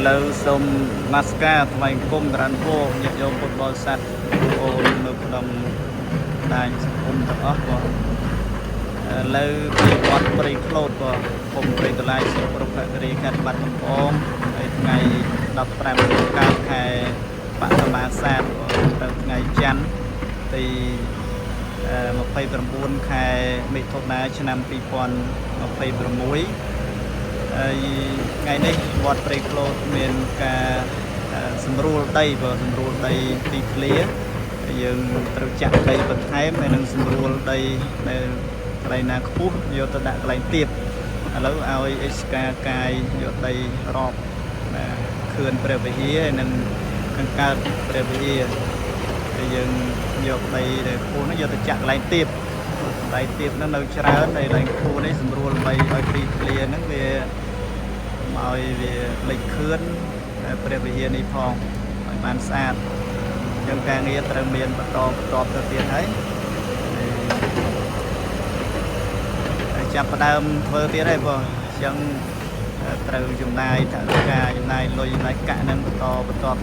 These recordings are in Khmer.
លើសូមម៉ាស្កាថ្មីគុំតារានពោញាតិញោមពុទ្ធបរិស័ទអូននៅក្នុងដាញសង្គមទាំងអស់ក៏លើពីវត្តព្រៃក្លូតក៏គុំព្រៃតឡាយសុខរុក្ខគិរីខេត្តបាត់ដំបងហើយថ្ងៃ15កើតខែបដិមាសាទទៅថ្ងៃច័ន្ទទី29ខែមិថុនាឆ្នាំ2026ហើយថ្ងៃនេះវត្តព្រៃក្លូតមានការសម្រួលដីសម្រួលដីទីធ្លាយើងត្រូវចាក់ដីបន្ថែមហើយនឹងសម្រួលដីនៅកន្លែងណាខ្ពស់យកទៅដាក់កន្លែងទៀតឥឡូវឲ្យអេសកាកាយយកដីរាប់ខឿនព្រះវិហារហើយនឹងខាងកើតព្រះវិហារហើយយើងយកដីដែលខ្ពស់នោះយកទៅចាក់កន្លែងទៀតដីទៀតនោះនៅច្រើនហើយកន្លែងខ្ពស់នេះសម្រួលដីឲ្យទីធ្លាហ្នឹងវាឲ្យវាលេចខឿនព្រះវិហារនេះផងឲ្យបានស្អាតអញ្ចឹងការងារត្រូវមានបន្តទៅទៀតហើយចាប់ផ្ដើមធ្វើទៀតហើយបងអញ្ចឹងត្រូវចំណាយថវិកាចំណាយលុយចំណាយកាក់នឹងបន្ត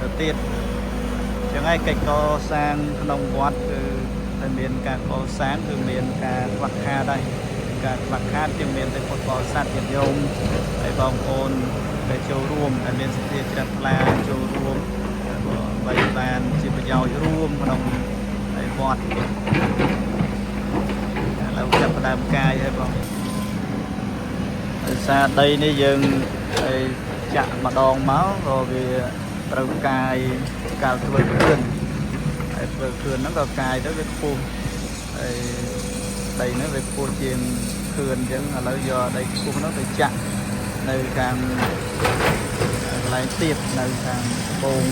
ទៅទៀតអញ្ចឹងហើយកិច្ចកសាងក្នុងវត្តគឺតែមានការកសាងគឺមានការខ្វះខាតដែរការខ្វះខាតជាមានតែពុទ្ធបរិស័ទញាតិញោមហើយបងប្អូនដែលចូលរួមដែលមានសទ្ធាជ្រះថ្លាចូលរួមដើម្បីបានជាប្រយោជន៍រួមក្នុងវត្តឥឡូវចាប់ផ្ដើមកាយហើយបងដោយសារដីនេះយើងចាក់ម្ដងមកក៏វាត្រូវកាយកាលធ្វើគ្រឿនហើយធ្វើគ្រឿនហ្នឹងក៏កាយទៅវាខ្ពស់ហើយដីហ្នឹងវាខ្ពស់ជាងគ្រឿនអញ្ចឹងឥឡូវយកដីខ្ពស់ហ្នឹងទៅចាក់នៅខាងកន្លែងទៀតនៅខាងត្បូង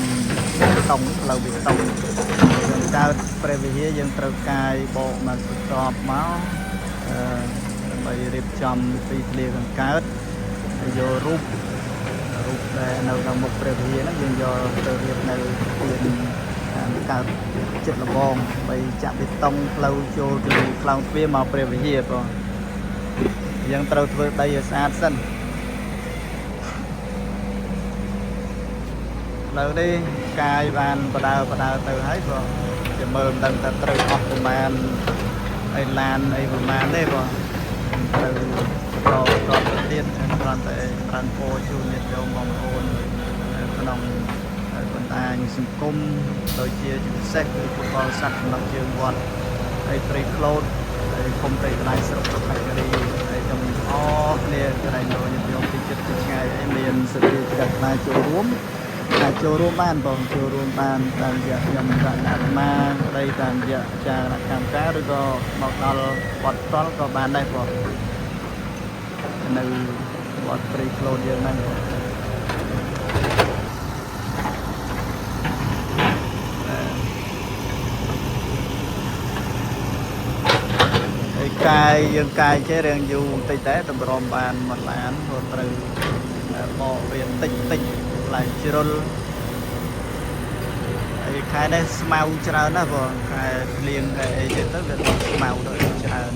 តុងផ្លូវបេតុងយើងកើតព្រះវិហារយើងត្រូវកាយបកមកបន្ទាប់មកដើម្បីរៀបចំទីធ្លាខាងកើតហើយយករូបដែលនៅក្នុងមុខព្រះវិហារហ្នឹងយើងយកទៅរៀបនៅទីខាងកើតចិត្តលបងបីចាក់បេតុងផ្លូវចូលទៅខ្លោងទ្វារមកព្រះវិហារបងយើងត្រូវធ្វើដីឲ្យស្អាតសិនលើនេះកាយបានបដើទៅហើយបងจะមើលមិនដឹងថាត្រូវអស់ប្រមាណអីឡានអីប្រមាណទេបងត្រូវទៅទៀតគ្រាន់តែប្រាំពោជូនញាតិញោមបងប្អូនក្នុងបណ្ដាញសង្គមដូចជាពិសេសគឺពុទ្ធបរិស័ទក្នុងជើងវត្តហើយព្រៃក្លូតហើយគុំព្រៃកន្លែងស្រុកខេត្តគិរីហើយទាំងអស់គ្នាកន្លែងលោកញាតិញោមទីចិត្តទីឆ្ងាយហើយមានសិទ្ធិជ្រះថ្លាចូលរួមអាចចូលរួមបានបងចូលរួមបានតាមរយៈខ្ញុំគណៈអាត្មាក្តីតាមរយៈចារកម្មការឬក៏មកដល់វត្តផ្ទាល់ក៏បានដែរបងនៅវត្តព្រៃក្លូតយើងហ្នឹងហើយកាយយើងកាយចេះរៀងយូរបន្តិចដែរតម្រាំបានមួយឡានក៏ត្រូវបកវាតិចឡើងជ្រុលហើយខែនេះស្មៅច្រើនណាស់បងខែភ្លៀងខែអីទៅវាស្មៅដូចច្រើន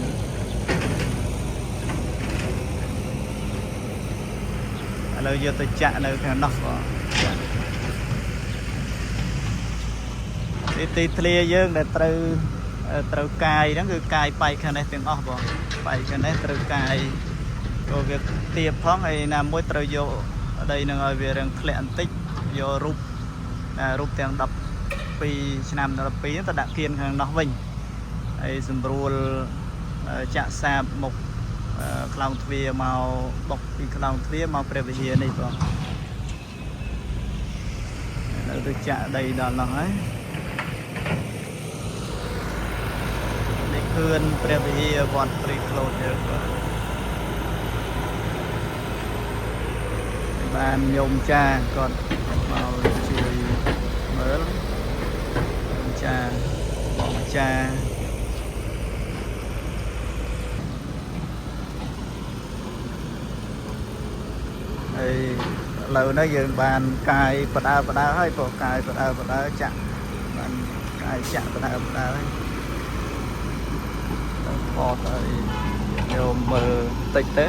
ឥឡូវយកទៅចាក់នៅខាងនោះបងទីធ្លាយើងដែលត្រូវកាយហ្នឹងគឺកាយបែកខាងនេះទាំងអស់បងបែកខាងនេះត្រូវកាយក៏វាទៀបផងហើយណាមួយត្រូវយកដីនឹងឲ្យវារៀងធ្លាក់បន្តិចយករូបទាំង12ឆ្នាំ12ទៅដាក់គៀនខាងនោះវិញហើយសម្រួលចាក់សាបមុខខ្លោងទ្វារមកបុកពីខ្លោងទ្វារមកព្រះវិហារនេះបងនៅទៅចាក់ដីដល់នោះហើយនេះខឿនព្រះវិហារវត្តព្រៃក្លូតយើងបានញោមចាគាត់មកជួយមើលចាបងចាហើយឥឡូវនេះយើងបានកាយបដើហើយក៏កាយបដើចាក់បានកាយចាក់បដើហើយទៅផតហើយញោមមើលតិចទៅ